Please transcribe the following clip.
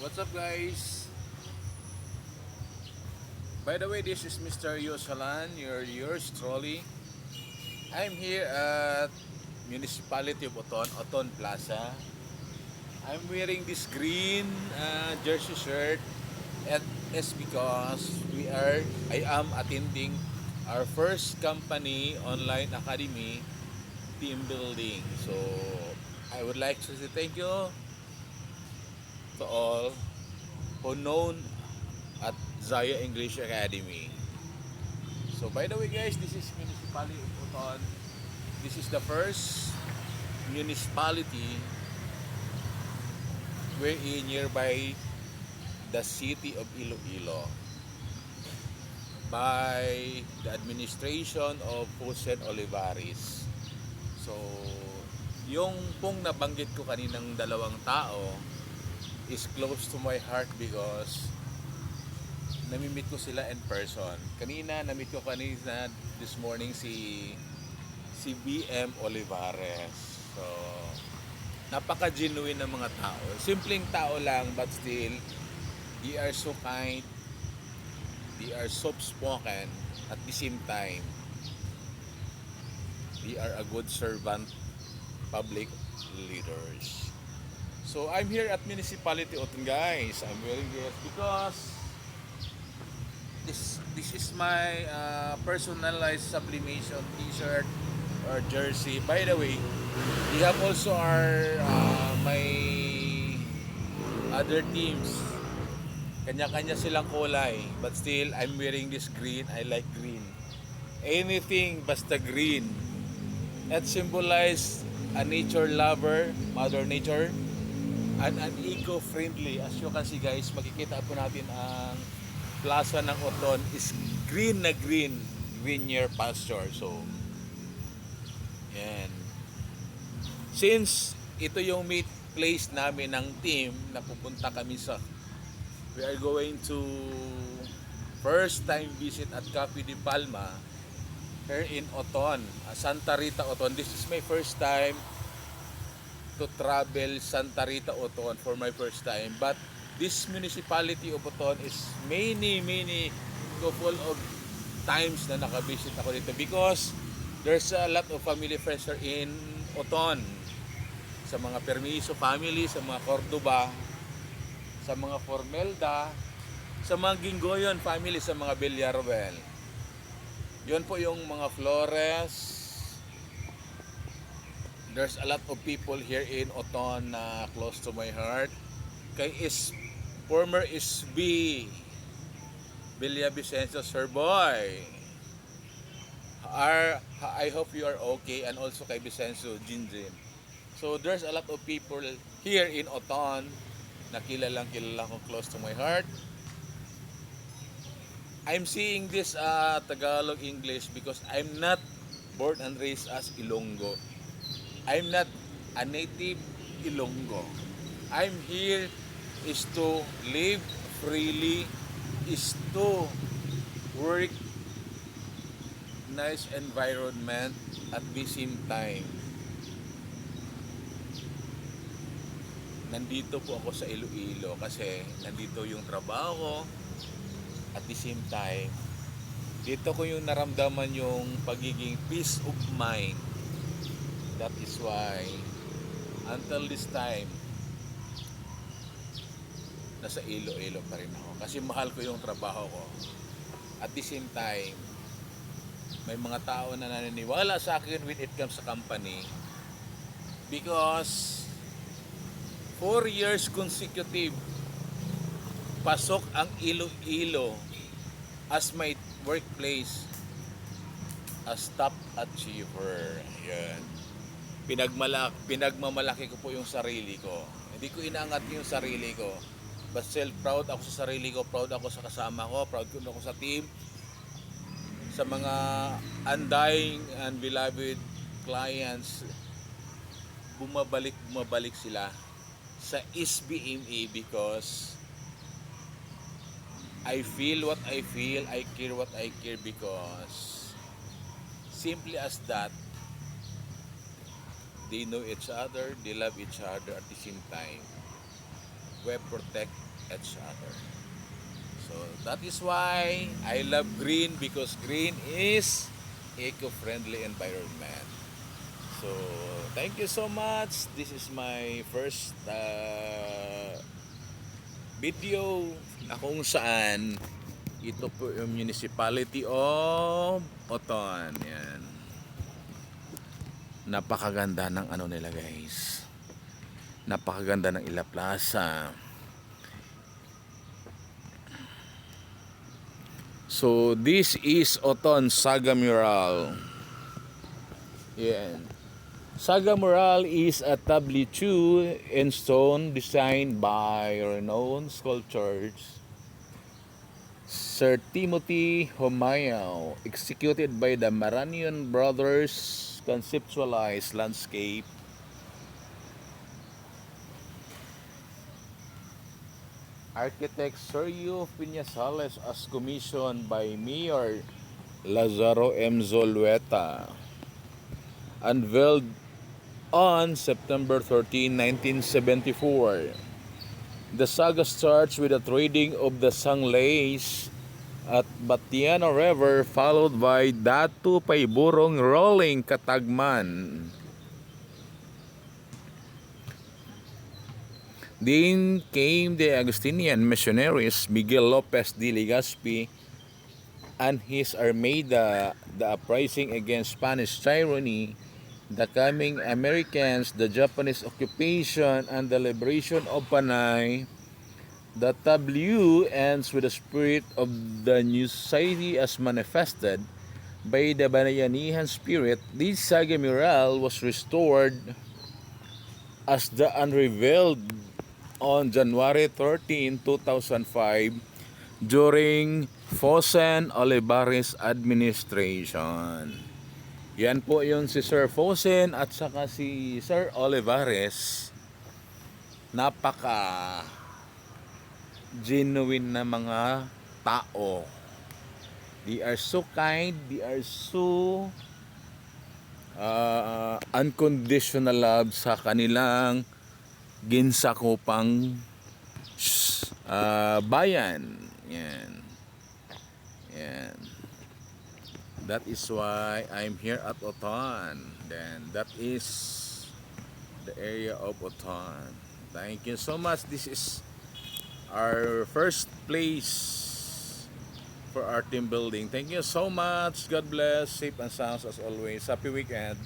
What's up, guys? By the way, this is Mr. Yosalan, yours truly. I'm here at Municipality of Oton Plaza. I'm wearing this green jersey shirt at is because I am attending our first company online academy team building. So I would like to say thank you to all who known at Zaya English Academy. So by the way, guys, this is Municipality of Uton. This is the first municipality wherein nearby the city of Iloilo by the administration of Jose Olivares. So yung pong nabanggit ko kaninang dalawang tao is close to my heart because namimit ko sila in person. Kanina, namit ko kanina this morning si BM Olivares. So, napaka-genuine ng mga tao. Simpleng tao lang but still, they are so kind, they are soft-spoken at the same time, they are a good servant, public leaders. So, I'm here at Municipality Oton, guys. I'm wearing this because this is my personalized sublimation t-shirt or jersey. By the way, we have also our my other teams. Kanya-kanya silang kulay, but still I'm wearing this green. I like green. Anything basta green. That symbolize a nature lover, Mother Nature, and an eco-friendly. As you can see, guys, makikita po natin ang plaza ng Oton is green na green year pasture. So yan, since ito yung meet place namin ng team na pupunta kami sa, we are going to first time visit at Cafe de Palma here in Oton, Santa Rita Oton. This is my first time to travel Santa Rita Oton for my first time, but this municipality of Oton is many couple of times na nakabisit ako dito because there's a lot of family friends here in Oton, sa mga Permiso family, sa mga Cordoba, sa mga Formelda, sa mga Gingoyon family, sa mga Villarreal. Yun po yung mga Flores. There's a lot of people here in Oton na close to my heart. Kay former SB Villavicencio, Sir Boy. I hope you are okay, and also kay Vicencio Jinjin. So there's a lot of people here in Oton na kilala ko, close to my heart. I'm seeing this Tagalog English because I'm not born and raised as Ilonggo. I'm not a native Ilonggo. I'm here is to live freely, is to work nice environment at the same time. Nandito po ako sa Iloilo kasi nandito yung trabaho ko, at the same time dito ko yung naramdaman yung pagiging peace of mind. That is why until this time nasa Iloilo pa rin ako kasi mahal ko yung trabaho ko. At the same time, may mga tao na naniniwala sa akin when it comes sa company because 4 years consecutive pasok ang Iloilo as my workplace as top achiever. Yan. Pinagmamalaki ko po yung sarili ko. Hindi ko inaangat yung sarili ko. But still, proud ako sa sarili ko, proud ako sa kasama ko, proud ako sa team, sa mga undying and beloved clients. Bumabalik sila sa SBMA because I feel what I feel, I care what I care because simply as that, they know each other, they love each other at the same time. we protect each other. So that is why I love green, because green is eco-friendly environment. So thank you so much. This is my first video na kung saan ito po yung municipality of Oton. Yan. Napakaganda ng ano nila guys. Napakaganda ng Ila Plaza. So this is Oton Saga Mural. Yan. Saga Mural is a tableau in stone designed by renowned sculptors Sir Timothy Homayao, executed by the Maranian Brothers, conceptualized landscape architect Sergio Piñasales as commissioned by Mayor Lazaro M. Zolueta, unveiled on September 13, 1974. The saga starts with the trading of the Sanglays at Batiana River, followed by Datu Payburong rolling Katagman. Then came the Augustinian missionaries Miguel Lopez de Legazpi and his Armada, the uprising against Spanish tyranny, the coming Americans, the Japanese occupation, and the liberation of Panay. The tableau ends with the spirit of the new society as manifested by the Bayanihan spirit. This saga mural was restored as the unrevealed on January 13, 2005 during Fosen Olivares administration. Yan po yung si Sir Fosen at saka si Sir Olivares. Napaka genuine na mga tao. They are so kind, they are so unconditional love sa kanilang ginsakupang bayan. Yan. Yan. That is why I'm here at Oton. Then that is the area of Oton. Thank you so much. This is our first place for our team building. Thank you so much. God bless. Safe and sound as always. Happy weekend.